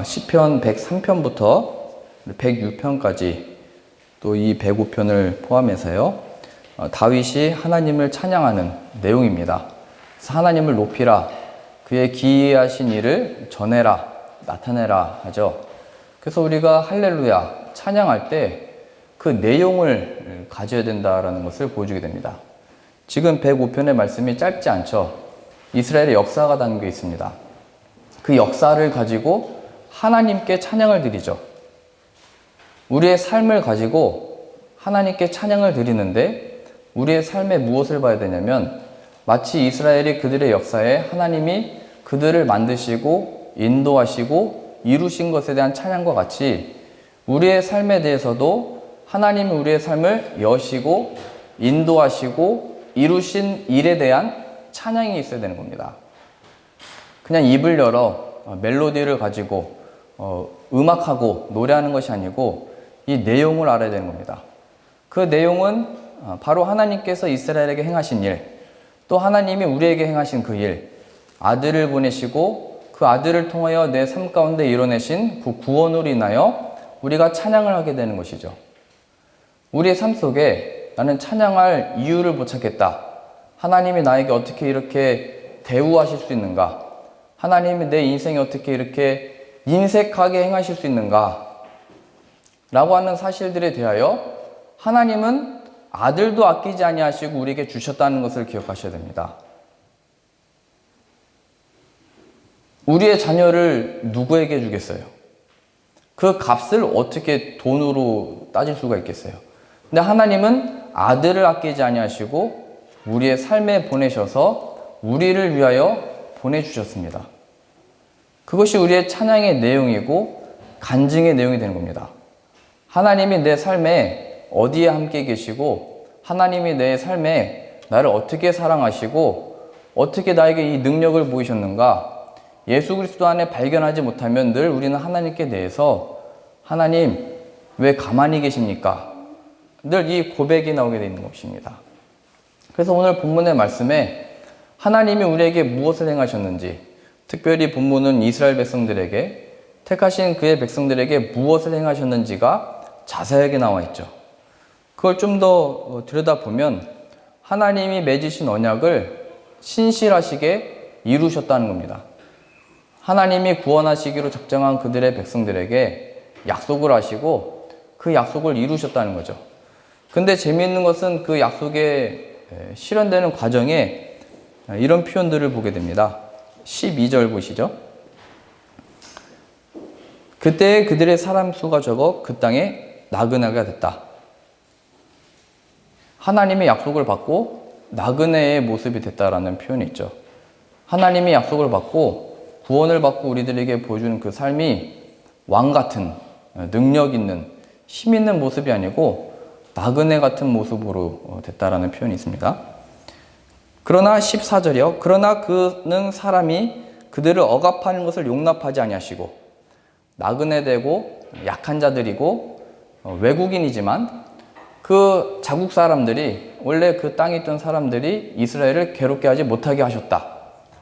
시편 103편부터 106편까지 또 이 105편을 포함해서요, 다윗이 하나님을 찬양하는 내용입니다. 그래서 하나님을 높이라, 그의 기이하신 일을 전해라, 나타내라 하죠. 그래서 우리가 할렐루야 찬양할 때 그 내용을 가져야 된다라는 것을 보여주게 됩니다. 지금 105편의 말씀이 짧지 않죠. 이스라엘의 역사가 담겨 있습니다. 그 역사를 가지고 하나님께 찬양을 드리죠. 우리의 삶을 가지고 하나님께 찬양을 드리는데 우리의 삶에 무엇을 봐야 되냐면, 마치 이스라엘이 그들의 역사에 하나님이 그들을 만드시고 인도하시고 이루신 것에 대한 찬양과 같이 우리의 삶에 대해서도 하나님이 우리의 삶을 여시고 인도하시고 이루신 일에 대한 찬양이 있어야 되는 겁니다. 그냥 입을 열어 멜로디를 가지고 음악하고 노래하는 것이 아니고 이 내용을 알아야 되는 겁니다. 그 내용은 바로 하나님께서 이스라엘에게 행하신 일, 또 하나님이 우리에게 행하신 그 일, 아들을 보내시고 그 아들을 통하여 내 삶 가운데 이뤄내신 그 구원으로 인하여 우리가 찬양을 하게 되는 것이죠. 우리의 삶 속에 나는 찬양할 이유를 못 찾겠다. 하나님이 나에게 어떻게 이렇게 대우하실 수 있는가? 하나님이 내 인생에 어떻게 이렇게 인색하게 행하실 수 있는가? 라고 하는 사실들에 대하여 하나님은 아들도 아끼지 아니하시고 우리에게 주셨다는 것을 기억하셔야 됩니다. 우리의 자녀를 누구에게 주겠어요? 그 값을 어떻게 돈으로 따질 수가 있겠어요? 근데 하나님은 아들을 아끼지 아니하시고 우리의 삶에 보내셔서 우리를 위하여 보내주셨습니다. 그것이 우리의 찬양의 내용이고 간증의 내용이 되는 겁니다. 하나님이 내 삶에 어디에 함께 계시고 하나님이 내 삶에 나를 어떻게 사랑하시고 어떻게 나에게 이 능력을 보이셨는가, 예수 그리스도 안에 발견하지 못하면 늘 우리는 하나님께 대해서 하나님 왜 가만히 계십니까? 늘 이 고백이 나오게 되어 있는 것입니다. 그래서 오늘 본문의 말씀에 하나님이 우리에게 무엇을 행하셨는지, 특별히 본문은 이스라엘 백성들에게, 택하신 그의 백성들에게 무엇을 행하셨는지가 자세하게 나와 있죠. 그걸 좀 더 들여다보면 하나님이 맺으신 언약을 신실하시게 이루셨다는 겁니다. 하나님이 구원하시기로 작정한 그들의 백성들에게 약속을 하시고 그 약속을 이루셨다는 거죠. 근데 재미있는 것은 그 약속에 실현되는 과정에 이런 표현들을 보게 됩니다. 12절 보시죠. 그때 그들의 사람 수가 적어 그 땅에 나그네가 됐다. 하나님의 약속을 받고 나그네의 모습이 됐다라는 표현이 있죠. 하나님이 약속을 받고 구원을 받고 우리들에게 보여주는 그 삶이 왕 같은, 능력 있는, 힘 있는 모습이 아니고 나그네 같은 모습으로 됐다라는 표현이 있습니다. 그러나 14절이요. 그러나 그는 사람이 그들을 억압하는 것을 용납하지 아니하시고, 나그네 되고 약한 자들이고 외국인이지만 그 자국 사람들이, 원래 그 땅에 있던 사람들이 이스라엘을 괴롭게 하지 못하게 하셨다.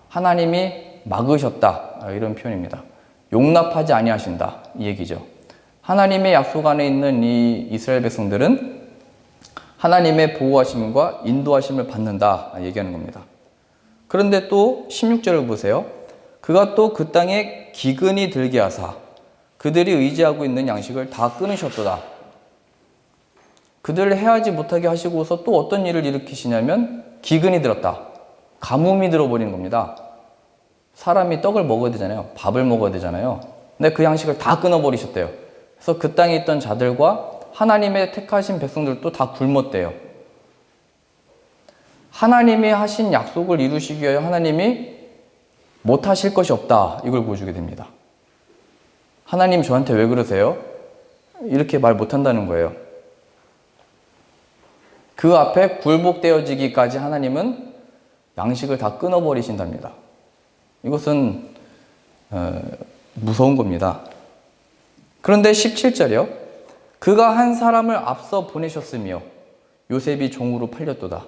하나님이 막으셨다. 이런 표현입니다. 용납하지 아니하신다. 이 얘기죠. 하나님의 약속 안에 있는 이 이스라엘 백성들은 하나님의 보호하심과 인도하심을 받는다 얘기하는 겁니다. 그런데 또 16절을 보세요. 그가 또 그 땅에 기근이 들게 하사 그들이 의지하고 있는 양식을 다 끊으셨도다. 그들을 해하지 못하게 하시고서 또 어떤 일을 일으키시냐면 기근이 들었다. 가뭄이 들어버린 겁니다. 사람이 떡을 먹어야 되잖아요. 밥을 먹어야 되잖아요. 근데 그 양식을 다 끊어버리셨대요. 그래서 그 땅에 있던 자들과 하나님의 택하신 백성들도 다 굶었대요. 하나님이 하신 약속을 이루시기 위하여 하나님이 못하실 것이 없다. 이걸 보여주게 됩니다. 하나님 저한테 왜 그러세요? 이렇게 말 못한다는 거예요. 그 앞에 굴복되어지기까지 하나님은 양식을 다 끊어버리신답니다. 이것은 무서운 겁니다. 그런데 17절이요. 그가 한 사람을 앞서 보내셨으며 요셉이 종으로 팔렸도다.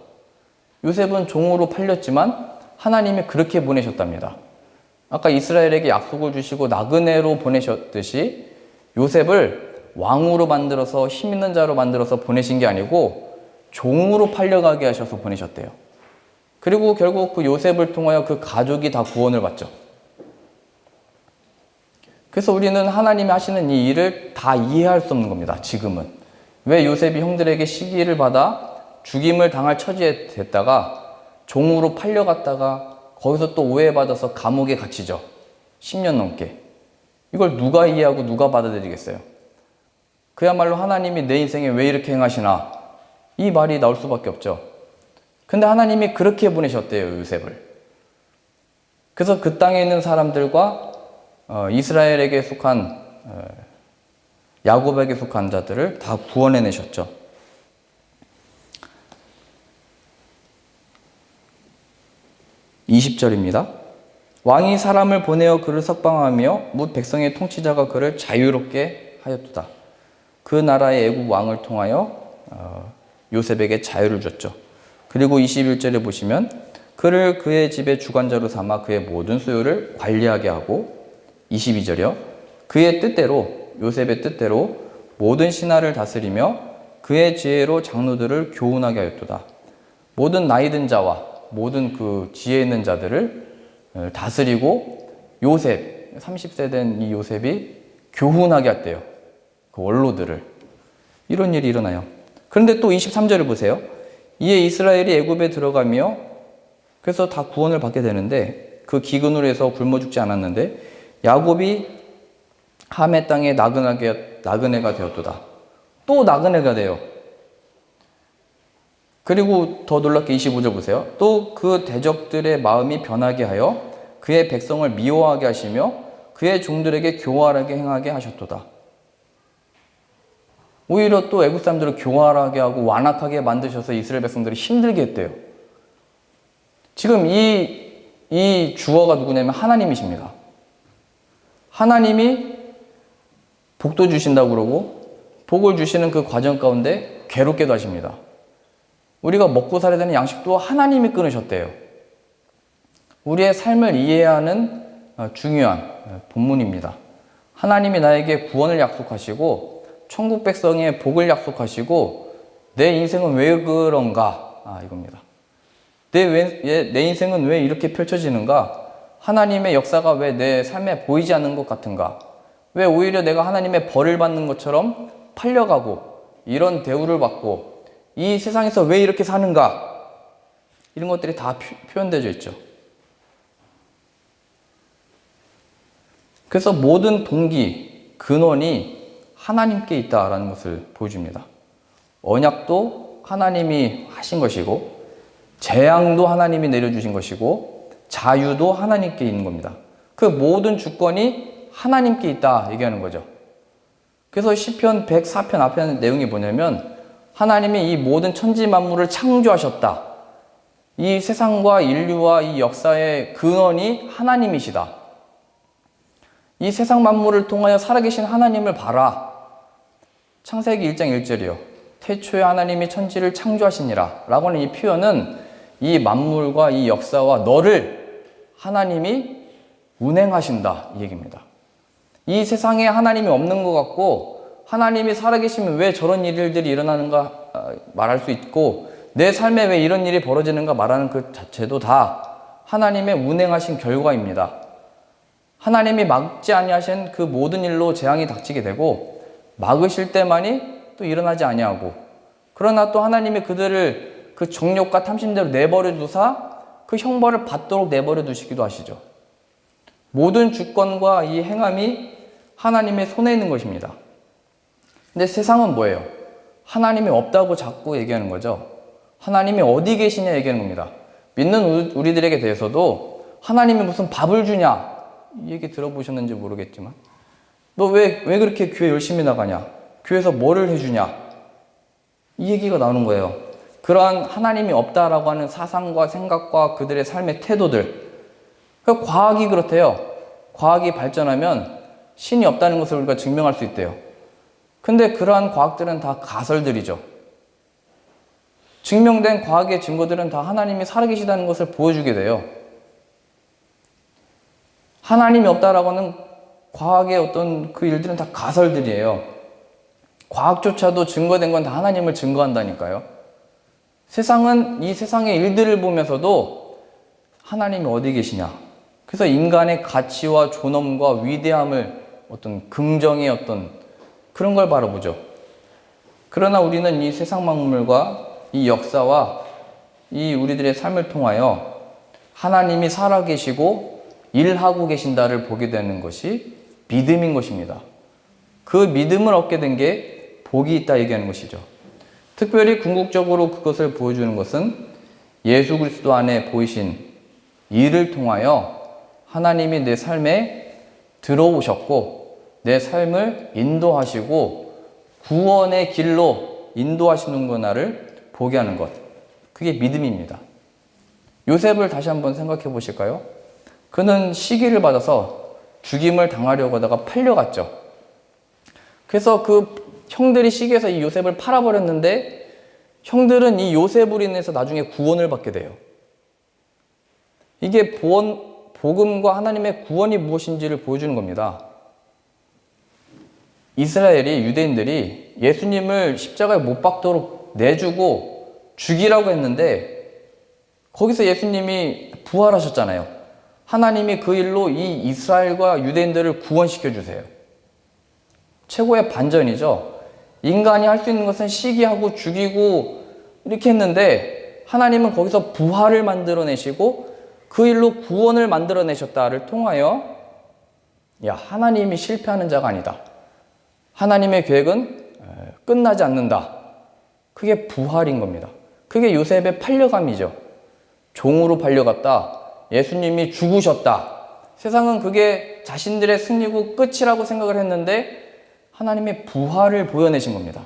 요셉은 종으로 팔렸지만 하나님이 그렇게 보내셨답니다. 아까 이스라엘에게 약속을 주시고 나그네로 보내셨듯이 요셉을 왕으로 만들어서 힘 있는 자로 만들어서 보내신 게 아니고 종으로 팔려가게 하셔서 보내셨대요. 그리고 결국 그 요셉을 통하여 그 가족이 다 구원을 받죠. 그래서 우리는 하나님이 하시는 이 일을 다 이해할 수 없는 겁니다. 지금은. 왜 요셉이 형들에게 시기를 받아 죽임을 당할 처지에 됐다가 종으로 팔려갔다가 거기서 또 오해받아서 감옥에 갇히죠. 10년 넘게. 이걸 누가 이해하고 누가 받아들이겠어요? 그야말로 하나님이 내 인생에 왜 이렇게 행하시나? 이 말이 나올 수밖에 없죠. 근데 하나님이 그렇게 보내셨대요, 요셉을. 그래서 그 땅에 있는 사람들과 이스라엘에게 속한 야곱에게 속한 자들을 다 구원해내셨죠. 20절입니다. 왕이 사람을 보내어 그를 석방하며 뭇 백성의 통치자가 그를 자유롭게 하였도다. 그 나라의 애굽 왕을 통하여 요셉에게 자유를 줬죠. 그리고 21절에 보시면 그를 그의 집의 주관자로 삼아 그의 모든 소유를 관리하게 하고 22절이요. 그의 뜻대로 요셉의 뜻대로 모든 신하를 다스리며 그의 지혜로 장로들을 교훈하게 하였도다. 모든 나이든 자와 모든 그 지혜 있는 자들을 다스리고 요셉 30세 된 이 요셉이 교훈하게 했대요. 그 원로들을. 이런 일이 일어나요. 그런데 또 23절을 보세요. 이에 이스라엘이 애굽에 들어가며 그래서 다 구원을 받게 되는데 그 기근으로 해서 굶어 죽지 않았는데 야곱이 함의 땅에 나그네가 되었도다. 또 나그네가 돼요. 그리고 더 놀랍게 25절 보세요. 또 그 대적들의 마음이 변하게 하여 그의 백성을 미워하게 하시며 그의 종들에게 교활하게 행하게 하셨도다. 오히려 또 애국 사람들을 교활하게 하고 완악하게 만드셔서 이스라엘 백성들이 힘들게 했대요. 지금 이 주어가 누구냐면 하나님이십니다. 하나님이 복도 주신다고 그러고 복을 주시는 그 과정 가운데 괴롭게도 하십니다. 우리가 먹고 살아야 되는 양식도 하나님이 끊으셨대요. 우리의 삶을 이해해야 하는 중요한 본문입니다. 하나님이 나에게 구원을 약속하시고 천국 백성의 복을 약속하시고 내 인생은 왜 그런가? 이겁니다. 내 인생은 왜 이렇게 펼쳐지는가? 하나님의 역사가 왜 내 삶에 보이지 않는 것 같은가? 왜 오히려 내가 하나님의 벌을 받는 것처럼 팔려가고 이런 대우를 받고 이 세상에서 왜 이렇게 사는가? 이런 것들이 다 표현되어 있죠. 그래서 모든 동기, 근원이 하나님께 있다라는 것을 보여줍니다. 언약도 하나님이 하신 것이고 재앙도 하나님이 내려주신 것이고 자유도 하나님께 있는 겁니다. 그 모든 주권이 하나님께 있다 얘기하는 거죠. 그래서 시편 104편 앞에 하는 내용이 뭐냐면 하나님이 이 모든 천지 만물을 창조하셨다. 이 세상과 인류와 이 역사의 근원이 하나님이시다. 이 세상 만물을 통하여 살아계신 하나님을 봐라. 창세기 1장 1절이요. 태초에 하나님이 천지를 창조하시니라 라고 하는 이 표현은 이 만물과 이 역사와 너를 하나님이 운행하신다 이 얘기입니다. 이 세상에 하나님이 없는 것 같고 하나님이 살아계시면 왜 저런 일들이 일어나는가 말할 수 있고 내 삶에 왜 이런 일이 벌어지는가 말하는 그 자체도 다 하나님의 운행하신 결과입니다. 하나님이 막지 아니하신 그 모든 일로 재앙이 닥치게 되고 막으실 때만이 또 일어나지 아니하고 그러나 또 하나님이 그들을 그 정욕과 탐심대로 내버려 두사 그 형벌을 받도록 내버려 두시기도 하시죠. 모든 주권과 이 행함이 하나님의 손에 있는 것입니다. 근데 세상은 뭐예요? 하나님이 없다고 자꾸 얘기하는 거죠. 하나님이 어디 계시냐 얘기하는 겁니다. 믿는 우리들에게 대해서도 하나님이 무슨 밥을 주냐 이 얘기 들어보셨는지 모르겠지만 너 왜 그렇게 교회 열심히 나가냐? 교회에서 뭐를 해주냐? 이 얘기가 나오는 거예요. 그러한 하나님이 없다라고 하는 사상과 생각과 그들의 삶의 태도들. 그러니까 과학이 그렇대요. 과학이 발전하면 신이 없다는 것을 우리가 증명할 수 있대요. 근데 그러한 과학들은 다 가설들이죠. 증명된 과학의 증거들은 다 하나님이 살아계시다는 것을 보여주게 돼요. 하나님이 없다라고 하는 과학의 어떤 그 일들은 다 가설들이에요. 과학조차도 증거된 건 다 하나님을 증거한다니까요. 세상은 이 세상의 일들을 보면서도 하나님이 어디 계시냐. 그래서 인간의 가치와 존엄과 위대함을 어떤 긍정의 어떤 그런 걸 바라보죠. 그러나 우리는 이 세상 만물과 이 역사와 이 우리들의 삶을 통하여 하나님이 살아계시고 일하고 계신다를 보게 되는 것이 믿음인 것입니다. 그 믿음을 얻게 된 게 복이 있다 얘기하는 것이죠. 특별히 궁극적으로 그것을 보여주는 것은 예수 그리스도 안에 보이신 일을 통하여 하나님이 내 삶에 들어오셨고 내 삶을 인도하시고 구원의 길로 인도하시는구나를 보게 하는 것. 그게 믿음입니다. 요셉을 다시 한번 생각해 보실까요? 그는 시기를 받아서 죽임을 당하려고 하다가 팔려갔죠. 그래서 그 형들이 시기해서 이 요셉을 팔아버렸는데 형들은 이 요셉으로 인해서 나중에 구원을 받게 돼요. 이게 복음과 하나님의 구원이 무엇인지를 보여주는 겁니다. 이스라엘이, 유대인들이 예수님을 십자가에 못 박도록 내주고 죽이라고 했는데 거기서 예수님이 부활하셨잖아요. 하나님이 그 일로 이 이스라엘과 유대인들을 구원시켜 주세요. 최고의 반전이죠. 인간이 할 수 있는 것은 시기하고 죽이고 이렇게 했는데 하나님은 거기서 부활을 만들어내시고 그 일로 구원을 만들어내셨다를 통하여 하나님이 실패하는 자가 아니다. 하나님의 계획은 끝나지 않는다. 그게 부활인 겁니다. 그게 요셉의 팔려감이죠. 종으로 팔려갔다. 예수님이 죽으셨다. 세상은 그게 자신들의 승리고 끝이라고 생각을 했는데 하나님의 부활을 보여내신 겁니다.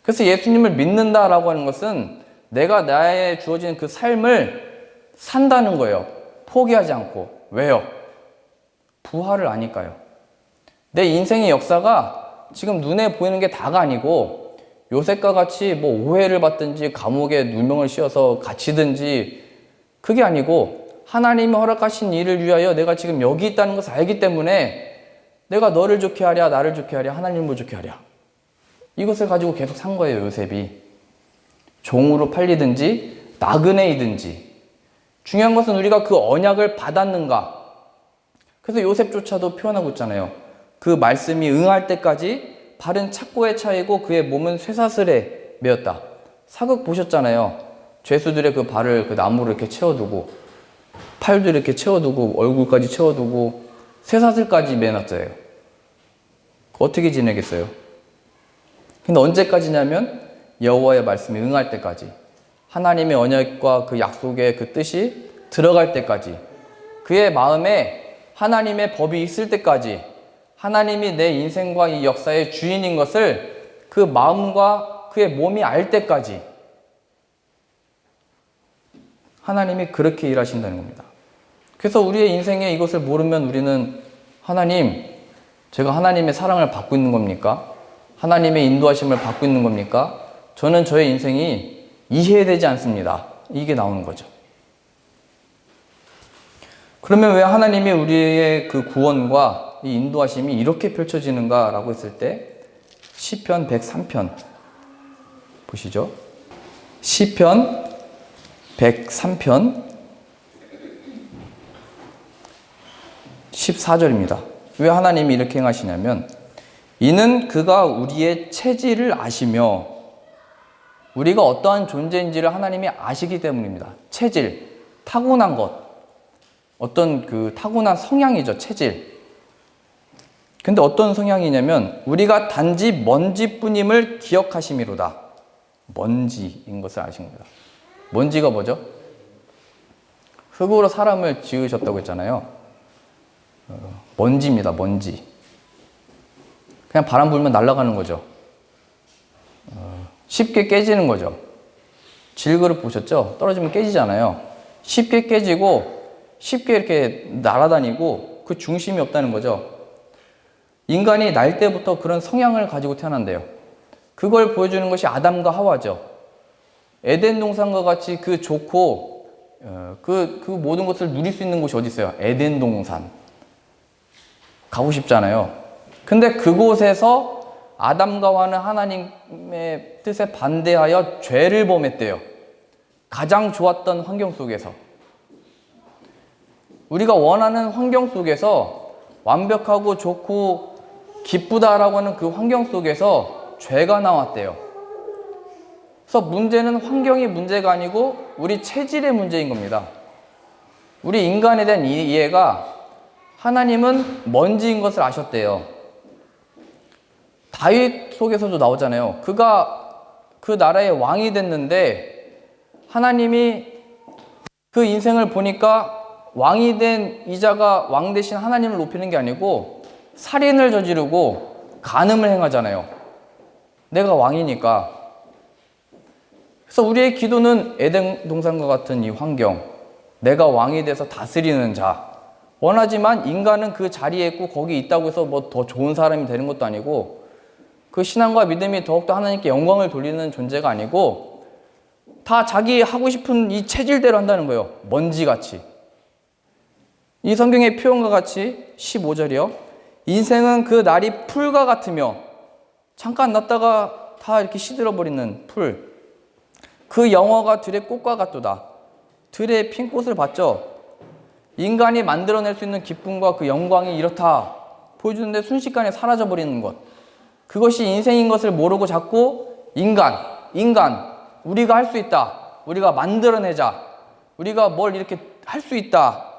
그래서 예수님을 믿는다라고 하는 것은 내가 나에 주어진 그 삶을 산다는 거예요. 포기하지 않고. 왜요? 부활을 아니까요. 내 인생의 역사가 지금 눈에 보이는 게 다가 아니고 요셉과 같이 뭐 오해를 받든지 감옥에 누명을 씌워서 갇히든지 그게 아니고 하나님이 허락하신 일을 위하여 내가 지금 여기 있다는 것을 알기 때문에 내가 너를 좋게 하랴 나를 좋게 하랴 하나님을 좋게 하랴 이것을 가지고 계속 산 거예요. 요셉이 종으로 팔리든지 나그네이든지 중요한 것은 우리가 그 언약을 받았는가. 그래서 요셉조차도 표현하고 있잖아요. 그 말씀이 응할 때까지 발은 착고에 차이고 그의 몸은 쇠사슬에 매었다. 사극 보셨잖아요. 죄수들의 그 발을 그 나무로 이렇게 채워두고 팔도 이렇게 채워두고 얼굴까지 채워두고 쇠사슬까지 매놨어요. 어떻게 지내겠어요? 근데 언제까지냐면 여호와의 말씀이 응할 때까지 하나님의 언약과 그 약속의 그 뜻이 들어갈 때까지 그의 마음에 하나님의 법이 있을 때까지 하나님이 내 인생과 이 역사의 주인인 것을 그 마음과 그의 몸이 알 때까지 하나님이 그렇게 일하신다는 겁니다. 그래서 우리의 인생에 이것을 모르면 우리는 하나님, 제가 하나님의 사랑을 받고 있는 겁니까? 하나님의 인도하심을 받고 있는 겁니까? 저는 저의 인생이 이해되지 않습니다. 이게 나오는 거죠. 그러면 왜 하나님이 우리의 그 구원과 이 인도하심이 이렇게 펼쳐지는가라고 했을 때 시편 103편 보시죠. 시편 103편 14절입니다. 왜 하나님이 이렇게 행하시냐면 이는 그가 우리의 체질을 아시며 우리가 어떠한 존재인지를 하나님이 아시기 때문입니다. 체질, 타고난 것, 어떤 그 타고난 성향이죠. 체질. 근데 어떤 성향이냐면 우리가 단지 먼지뿐임을 기억하심이로다. 먼지인 것을 아신 겁니다. 먼지가 뭐죠? 흙으로 사람을 지으셨다고 했잖아요. 먼지입니다. 먼지. 그냥 바람 불면 날아가는 거죠. 쉽게 깨지는 거죠. 질그릇 보셨죠? 떨어지면 깨지잖아요. 쉽게 깨지고 쉽게 이렇게 날아다니고 그 중심이 없다는 거죠. 인간이 날 때부터 그런 성향을 가지고 태어난대요. 그걸 보여주는 것이 아담과 하와죠. 에덴 동산과 같이 그 좋고 그 모든 것을 누릴 수 있는 곳이 어디 있어요? 에덴 동산. 가고 싶잖아요. 근데 그곳에서 아담과 하와는 하나님의 뜻에 반대하여 죄를 범했대요. 가장 좋았던 환경 속에서. 우리가 원하는 환경 속에서 완벽하고 좋고 기쁘다라고 하는 그 환경 속에서 죄가 나왔대요. 그래서 문제는 환경이 문제가 아니고 우리 체질의 문제인 겁니다. 우리 인간에 대한 이해가 하나님은 먼지인 것을 아셨대요. 다윗 속에서도 나오잖아요. 그가 그 나라의 왕이 됐는데 하나님이 그 인생을 보니까 왕이 된 이자가 왕 대신 하나님을 높이는 게 아니고 살인을 저지르고 간음을 행하잖아요. 내가 왕이니까. 그래서 우리의 기도는 에덴 동산과 같은 이 환경, 내가 왕이 돼서 다스리는 자, 원하지만 인간은 그 자리에 있고 거기 있다고 해서 뭐 더 좋은 사람이 되는 것도 아니고 그 신앙과 믿음이 더욱더 하나님께 영광을 돌리는 존재가 아니고 다 자기 하고 싶은 이 체질대로 한다는 거예요. 먼지같이. 이 성경의 표현과 같이 15절이요. 인생은 그 날이 풀과 같으며 잠깐 났다가 다 이렇게 시들어버리는 풀. 그 영화가 들의 꽃과 같도다. 들의 핀 꽃을 봤죠. 인간이 만들어낼 수 있는 기쁨과 그 영광이 이렇다 보여주는데 순식간에 사라져버리는 것. 그것이 인생인 것을 모르고 자꾸 인간, 우리가 할 수 있다. 우리가 만들어내자. 우리가 뭘 이렇게 할 수 있다.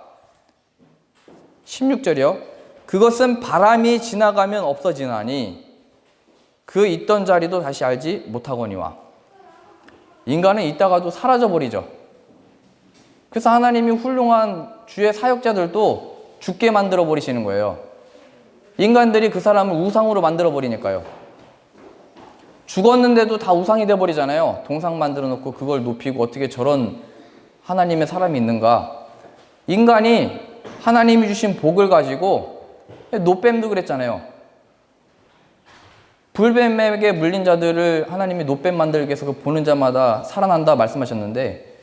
16절이요. 그것은 바람이 지나가면 없어지나니 그 있던 자리도 다시 알지 못하거니와. 인간은 있다가도 사라져버리죠. 그래서 하나님이 훌륭한 주의 사역자들도 죽게 만들어 버리시는 거예요. 인간들이 그 사람을 우상으로 만들어 버리니까요. 죽었는데도 다 우상이 돼 버리잖아요. 동상 만들어 놓고 그걸 높이고 어떻게 저런 하나님의 사람이 있는가. 인간이 하나님이 주신 복을 가지고 노뱀도 그랬잖아요. 불뱀에게 물린 자들을 하나님이 노뱀 만들기 위해서 그 보는 자마다 살아난다 말씀하셨는데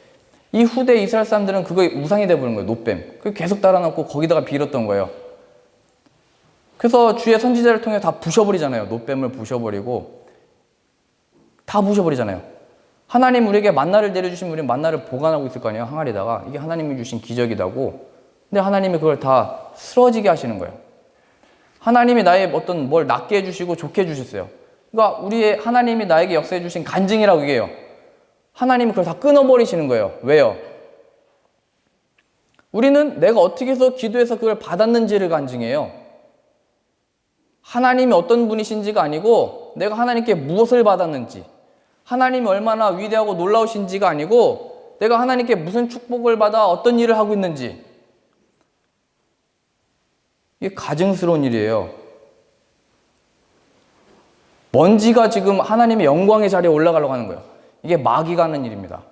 이 후대 이스라엘 사람들은 그거 우상이 돼버린 거예요. 노뱀. 그 계속 달아놓고 거기다가 빌었던 거예요. 그래서 주의 선지자를 통해 다 부셔버리잖아요. 노뱀을 부셔버리고 다 부셔버리잖아요. 하나님 우리에게 만나를 내려주시면 우리는 만나를 보관하고 있을 거 아니에요. 항아리다가. 이게 하나님이 주신 기적이다고. 근데 하나님이 그걸 다 쓰러지게 하시는 거예요. 하나님이 나의 어떤 뭘 낫게 해주시고 좋게 해주셨어요. 그러니까 우리의 하나님이 나에게 역사해 주신 간증이라고 얘기해요. 하나님이 그걸 다 끊어버리시는 거예요. 왜요? 우리는 내가 어떻게 해서 기도해서 그걸 받았는지를 간증해요. 하나님이 어떤 분이신지가 아니고 내가 하나님께 무엇을 받았는지, 하나님이 얼마나 위대하고 놀라우신지가 아니고 내가 하나님께 무슨 축복을 받아 어떤 일을 하고 있는지. 이게 가증스러운 일이에요. 먼지가 지금 하나님의 영광의 자리에 올라가려고 하는 거예요. 이게 마귀가 하는 일입니다.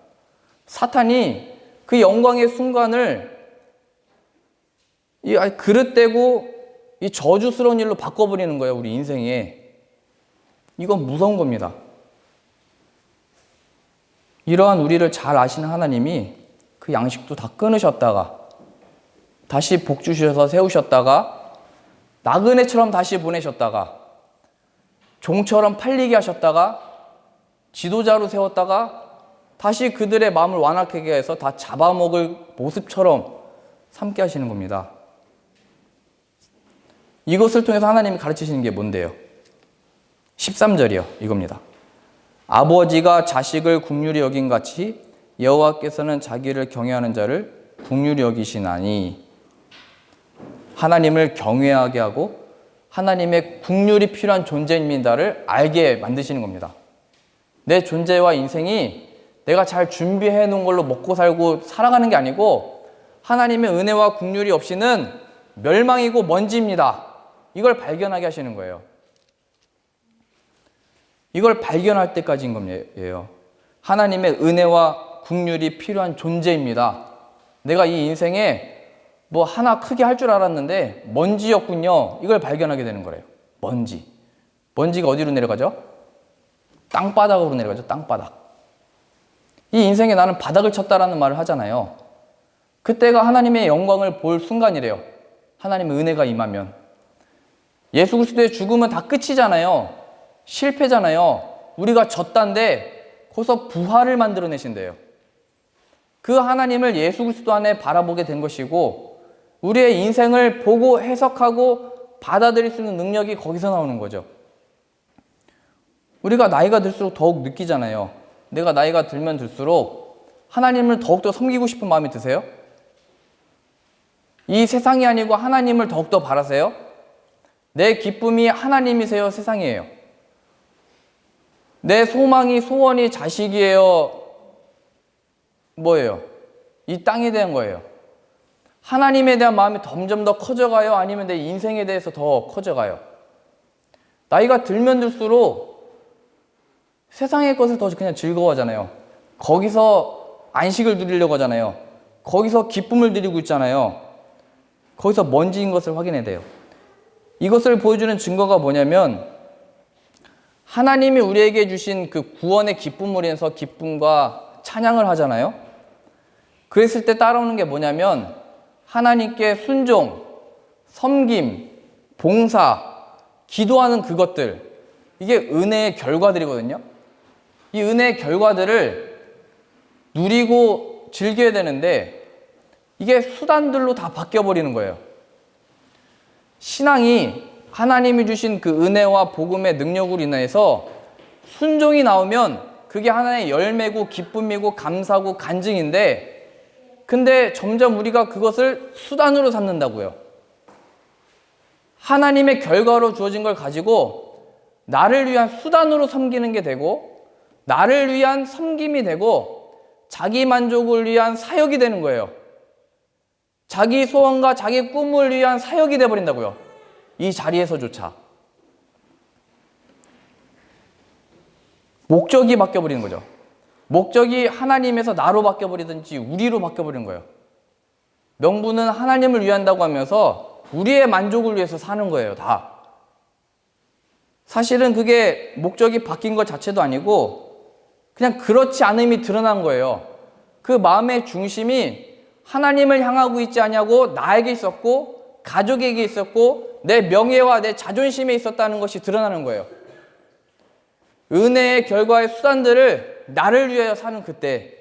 사탄이 그 영광의 순간을 그릇되고 이 저주스러운 일로 바꿔버리는 거예요. 우리 인생에. 이건 무서운 겁니다. 이러한 우리를 잘 아시는 하나님이 그 양식도 다 끊으셨다가 다시 복 주셔서 세우셨다가 나그네처럼 다시 보내셨다가 종처럼 팔리게 하셨다가 지도자로 세웠다가 다시 그들의 마음을 완악하게 해서 다 잡아먹을 모습처럼 삼게 하시는 겁니다. 이것을 통해서 하나님이 가르치시는 게 뭔데요? 13절이요. 이겁니다. 아버지가 자식을 긍휼히 여긴 같이 여호와께서는 자기를 경외하는 자를 긍휼히 여기시나니. 하나님을 경외하게 하고 하나님의 긍휼이 필요한 존재입니다를 알게 만드시는 겁니다. 내 존재와 인생이 내가 잘 준비해 놓은 걸로 먹고 살고 살아가는 게 아니고 하나님의 은혜와 긍휼이 없이는 멸망이고 먼지입니다. 이걸 발견하게 하시는 거예요. 이걸 발견할 때까지인 거예요. 하나님의 은혜와 긍휼이 필요한 존재입니다. 내가 이 인생에 뭐 하나 크게 할 줄 알았는데 먼지였군요. 이걸 발견하게 되는 거예요. 먼지. 먼지가 어디로 내려가죠? 땅바닥으로 내려가죠. 땅바닥. 이 인생에 나는 바닥을 쳤다라는 말을 하잖아요. 그때가 하나님의 영광을 볼 순간이래요. 하나님의 은혜가 임하면. 예수 그리스도의 죽음은 다 끝이잖아요. 실패잖아요. 우리가 졌단데 거기서 부활을 만들어내신대요. 그 하나님을 예수 그리스도 안에 바라보게 된 것이고 우리의 인생을 보고 해석하고 받아들일 수 있는 능력이 거기서 나오는 거죠. 우리가 나이가 들수록 더욱 느끼잖아요. 내가 나이가 들면 들수록 하나님을 더욱더 섬기고 싶은 마음이 드세요? 이 세상이 아니고 하나님을 더욱더 바라세요? 내 기쁨이 하나님이세요? 세상이에요? 내 소망이 소원이 자식이에요? 뭐예요? 이 땅에 대한 거예요. 하나님에 대한 마음이 점점 더 커져가요? 아니면 내 인생에 대해서 더 커져가요? 나이가 들면 들수록 세상의 것을 더 그냥 즐거워하잖아요. 거기서 안식을 누리려고 하잖아요. 거기서 기쁨을 누리고 있잖아요. 거기서 먼지인 것을 확인해야 돼요. 이것을 보여주는 증거가 뭐냐면 하나님이 우리에게 주신 그 구원의 기쁨으로 인해서 기쁨과 찬양을 하잖아요. 그랬을 때 따라오는 게 뭐냐면 하나님께 순종, 섬김, 봉사, 기도하는 그것들, 이게 은혜의 결과들이거든요. 이 은혜의 결과들을 누리고 즐겨야 되는데 이게 수단들로 다 바뀌어버리는 거예요. 신앙이 하나님이 주신 그 은혜와 복음의 능력으로 인해서 순종이 나오면 그게 하나의 열매고 기쁨이고 감사고 간증인데 근데 점점 우리가 그것을 수단으로 삼는다고요. 하나님의 결과로 주어진 걸 가지고 나를 위한 수단으로 섬기는 게 되고 나를 위한 섬김이 되고 자기 만족을 위한 사역이 되는 거예요. 자기 소원과 자기 꿈을 위한 사역이 되어버린다고요. 이 자리에서조차. 목적이 바뀌어버리는 거죠. 목적이 하나님에서 나로 바뀌어버리든지 우리로 바뀌어버리는 거예요. 명분은 하나님을 위한다고 하면서 우리의 만족을 위해서 사는 거예요. 다. 사실은 그게 목적이 바뀐 것 자체도 아니고 그냥 그렇지 않음이 드러난 거예요. 그 마음의 중심이 하나님을 향하고 있지 않냐고 나에게 있었고 가족에게 있었고 내 명예와 내 자존심에 있었다는 것이 드러나는 거예요. 은혜의 결과의 수단들을 나를 위하여 사는 그때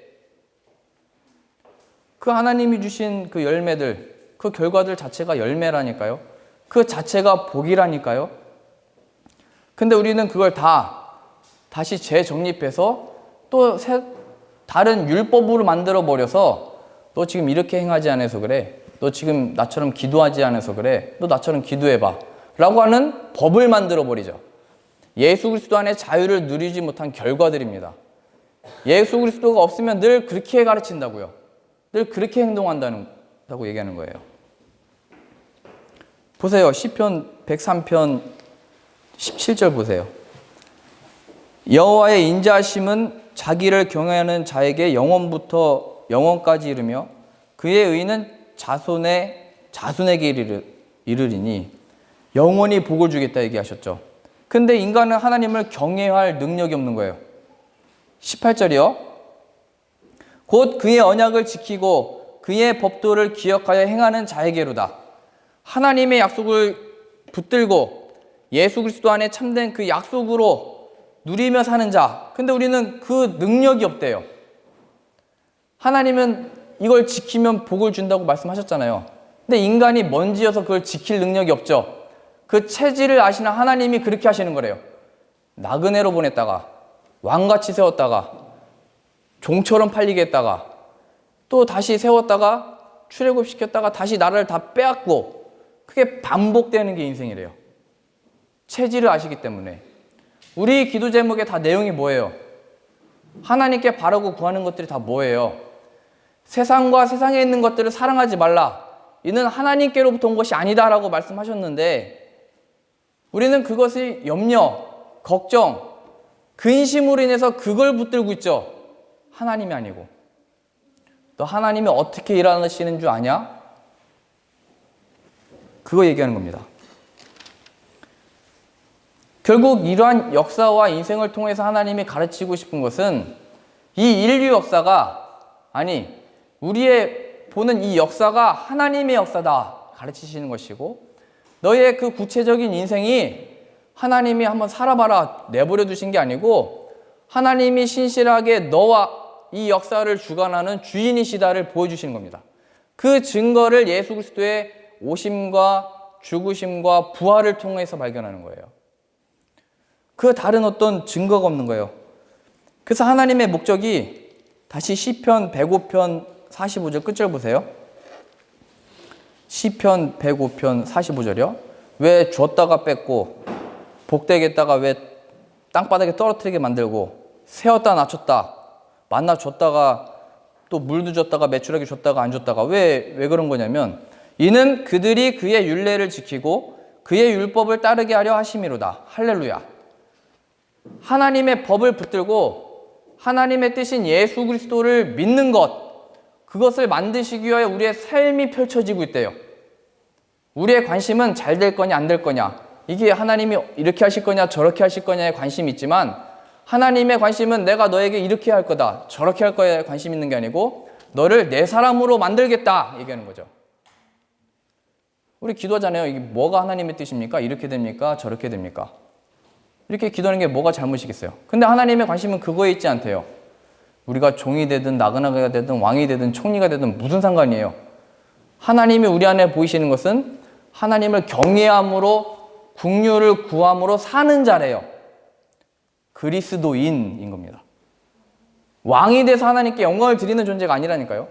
그 하나님이 주신 그 열매들, 그 결과들 자체가 열매라니까요. 그 자체가 복이라니까요. 근데 우리는 그걸 다시 재정립해서 또 다른 율법으로 만들어 버려서 너 지금 이렇게 행하지 않아서 그래. 너 지금 나처럼 기도하지 않아서 그래. 너 나처럼 기도해봐. 라고 하는 법을 만들어 버리죠. 예수 그리스도 안에 자유를 누리지 못한 결과들입니다. 예수 그리스도가 없으면 늘 그렇게 가르친다고요. 늘 그렇게 행동한다고 얘기하는 거예요. 보세요. 시편 103편 17절 보세요. 여호와의 인자하심은 자기를 경외하는 자에게 영원부터 영원까지 이르며 그의 의는 자손에게 이르리니 영원히 복을 주겠다 얘기하셨죠. 근데 인간은 하나님을 경외할 능력이 없는 거예요. 18절이요. 곧 그의 언약을 지키고 그의 법도를 기억하여 행하는 자에게로다. 하나님의 약속을 붙들고 예수 그리스도 안에 참된 그 약속으로 누리며 사는 자. 근데 우리는 그 능력이 없대요. 하나님은 이걸 지키면 복을 준다고 말씀하셨잖아요. 근데 인간이 먼지여서 그걸 지킬 능력이 없죠. 그 체질을 아시는 하나님이 그렇게 하시는 거래요. 나그네로 보냈다가 왕같이 세웠다가 종처럼 팔리게 했다가 또 다시 세웠다가 출애굽시켰다가 다시 나라를 다 빼앗고 그게 반복되는 게 인생이래요. 체질을 아시기 때문에. 우리 기도 제목에 다 내용이 뭐예요? 하나님께 바라고 구하는 것들이 다 뭐예요? 세상과 세상에 있는 것들을 사랑하지 말라. 이는 하나님께로부터 온 것이 아니다라고 말씀하셨는데 우리는 그것이 염려, 걱정, 근심으로 인해서 그걸 붙들고 있죠. 하나님이 아니고. 너 하나님이 어떻게 일하시는 줄 아냐? 그거 얘기하는 겁니다. 결국 이러한 역사와 인생을 통해서 하나님이 가르치고 싶은 것은 이 인류 역사가 우리의 보는 이 역사가 하나님의 역사다 가르치시는 것이고, 너의 그 구체적인 인생이 하나님이 한번 살아봐라 내버려 두신 게 아니고 하나님이 신실하게 너와 이 역사를 주관하는 주인이시다를 보여주시는 겁니다. 그 증거를 예수 그리스도의 오심과 죽으심과 부활을 통해서 발견하는 거예요. 그 다른 어떤 증거가 없는 거예요. 그래서 하나님의 목적이, 다시 시편 105편 45절 끝절 보세요. 시편 105편 45절이요. 왜 줬다가 뺐고 복되게 했다가 왜 땅바닥에 떨어뜨리게 만들고 세웠다 낮췄다 만나 줬다가 또 물도 줬다가 메추라기 줬다가 안 줬다가 왜 그런 거냐면, 이는 그들이 그의 율례를 지키고 그의 율법을 따르게 하려 하심이로다. 할렐루야. 하나님의 법을 붙들고 하나님의 뜻인 예수 그리스도를 믿는 것, 그것을 만드시기 위하여 우리의 삶이 펼쳐지고 있대요. 우리의 관심은 잘 될 거냐 안 될 거냐, 이게 하나님이 이렇게 하실 거냐 저렇게 하실 거냐에 관심이 있지만, 하나님의 관심은 내가 너에게 이렇게 할 거다 저렇게 할 거에 관심 있는 게 아니고 너를 내 사람으로 만들겠다 얘기하는 거죠. 우리 기도하잖아요. 이게 뭐가 하나님의 뜻입니까? 이렇게 됩니까? 저렇게 됩니까? 이렇게 기도하는 게 뭐가 잘못이겠어요? 근데 하나님의 관심은 그거에 있지 않대요. 우리가 종이 되든 나그네가 되든 왕이 되든 총리가 되든 무슨 상관이에요. 하나님이 우리 안에 보이시는 것은 하나님을 경외함으로 국류를 구함으로 사는 자래요. 그리스도인인 겁니다. 왕이 돼서 하나님께 영광을 드리는 존재가 아니라니까요.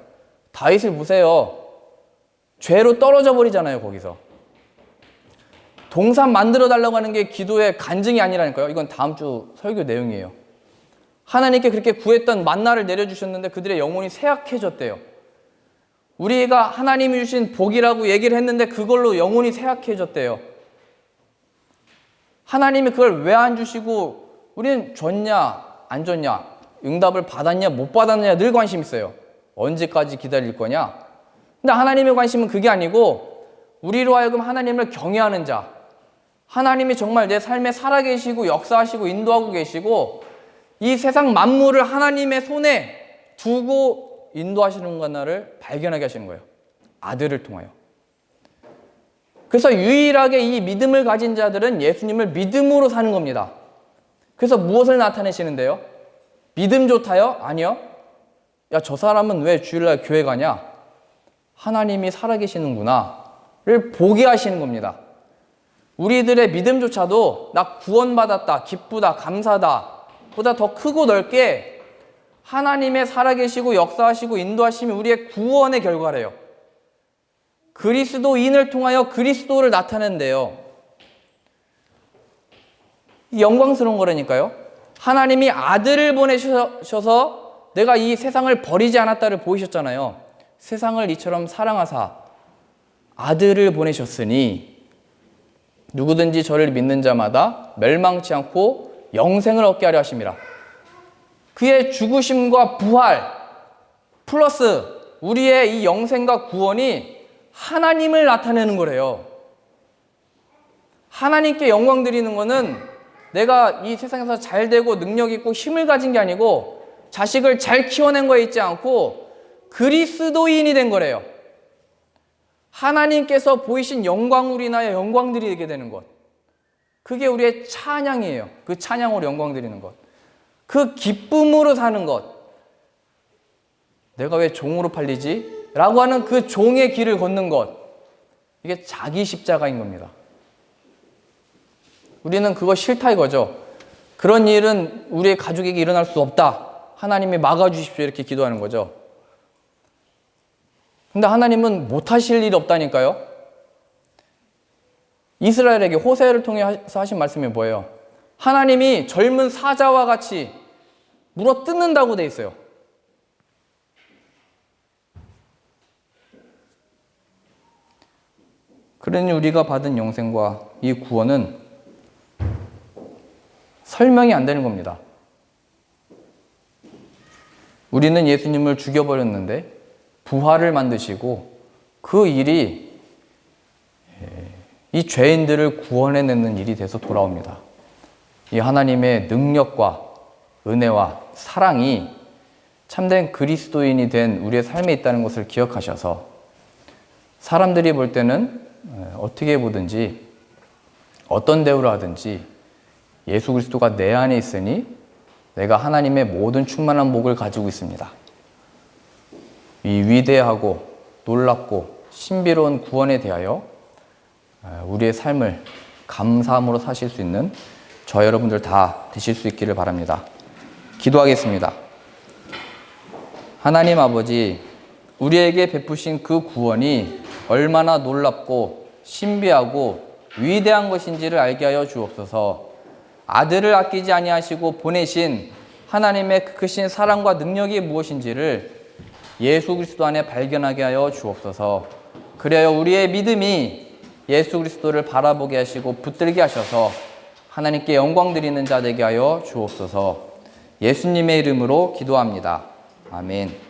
다윗을 보세요. 죄로 떨어져 버리잖아요. 거기서 동산 만들어 달라고 하는 게 기도의 간증이 아니라니까요. 이건 다음 주 설교 내용이에요. 하나님께 그렇게 구했던 만나를 내려주셨는데 그들의 영혼이 쇠약해졌대요. 우리가 하나님이 주신 복이라고 얘기를 했는데 그걸로 영혼이 쇠약해졌대요. 하나님이 그걸 왜 안 주시고 우리는 줬냐 안 줬냐, 응답을 받았냐 못 받았냐 늘 관심 있어요. 언제까지 기다릴 거냐. 근데 하나님의 관심은 그게 아니고 우리로 하여금 하나님을 경외하는 자, 하나님이 정말 내 삶에 살아계시고 역사하시고 인도하고 계시고 이 세상 만물을 하나님의 손에 두고 인도하시는 것을 발견하게 하시는 거예요. 아들을 통하여. 그래서 유일하게 이 믿음을 가진 자들은 예수님을 믿음으로 사는 겁니다. 그래서 무엇을 나타내시는데요? 믿음 좋다요? 아니요. 야, 저 사람은 왜 주일날 교회 가냐? 하나님이 살아계시는구나를 보게 하시는 겁니다. 우리들의 믿음조차도 나 구원받았다, 기쁘다, 감사다 보다 더 크고 넓게 하나님의 살아계시고 역사하시고 인도하심이 우리의 구원의 결과래요. 그리스도인을 통하여 그리스도를 나타낸대요. 영광스러운 거라니까요. 하나님이 아들을 보내셔서 내가 이 세상을 버리지 않았다를 보이셨잖아요. 세상을 이처럼 사랑하사 아들을 보내셨으니 누구든지 저를 믿는 자마다 멸망치 않고 영생을 얻게 하려 하심이라. 그의 죽으심과 부활 플러스 우리의 이 영생과 구원이 하나님을 나타내는 거래요. 하나님께 영광 드리는 거는 내가 이 세상에서 잘 되고 능력 있고 힘을 가진 게 아니고 자식을 잘 키워낸 거에 있지 않고 그리스도인이 된 거래요. 하나님께서 보이신 영광으로 인하여 영광 드리게 되는 것. 그게 우리의 찬양이에요. 그 찬양으로 영광 드리는 것. 그 기쁨으로 사는 것. 내가 왜 종으로 팔리지? 라고 하는 그 종의 길을 걷는 것. 이게 자기 십자가인 겁니다. 우리는 그거 싫다 이거죠. 그런 일은 우리의 가족에게 일어날 수 없다. 하나님이 막아주십시오. 이렇게 기도하는 거죠. 근데 하나님은 못하실 일이 없다니까요. 이스라엘에게 호세를 통해서 하신 말씀이 뭐예요? 하나님이 젊은 사자와 같이 물어 뜯는다고 돼 있어요. 그러니 우리가 받은 영생과 이 구원은 설명이 안 되는 겁니다. 우리는 예수님을 죽여버렸는데 부활을 만드시고 그 일이 이 죄인들을 구원해내는 일이 돼서 돌아옵니다. 이 하나님의 능력과 은혜와 사랑이 참된 그리스도인이 된 우리의 삶에 있다는 것을 기억하셔서 사람들이 볼 때는 어떻게 보든지 어떤 대우를 하든지 예수 그리스도가 내 안에 있으니 내가 하나님의 모든 충만한 복을 가지고 있습니다. 이 위대하고 놀랍고 신비로운 구원에 대하여 우리의 삶을 감사함으로 사실 수 있는 저 여러분들 다 되실 수 있기를 바랍니다. 기도하겠습니다. 하나님 아버지, 우리에게 베푸신 그 구원이 얼마나 놀랍고 신비하고 위대한 것인지를 알게 하여 주옵소서. 아들을 아끼지 아니하시고 보내신 하나님의 크신 사랑과 능력이 무엇인지를 예수 그리스도 안에 발견하게 하여 주옵소서. 그래야 우리의 믿음이 예수 그리스도를 바라보게 하시고 붙들게 하셔서 하나님께 영광 드리는 자 되게 하여 주옵소서. 예수님의 이름으로 기도합니다. 아멘.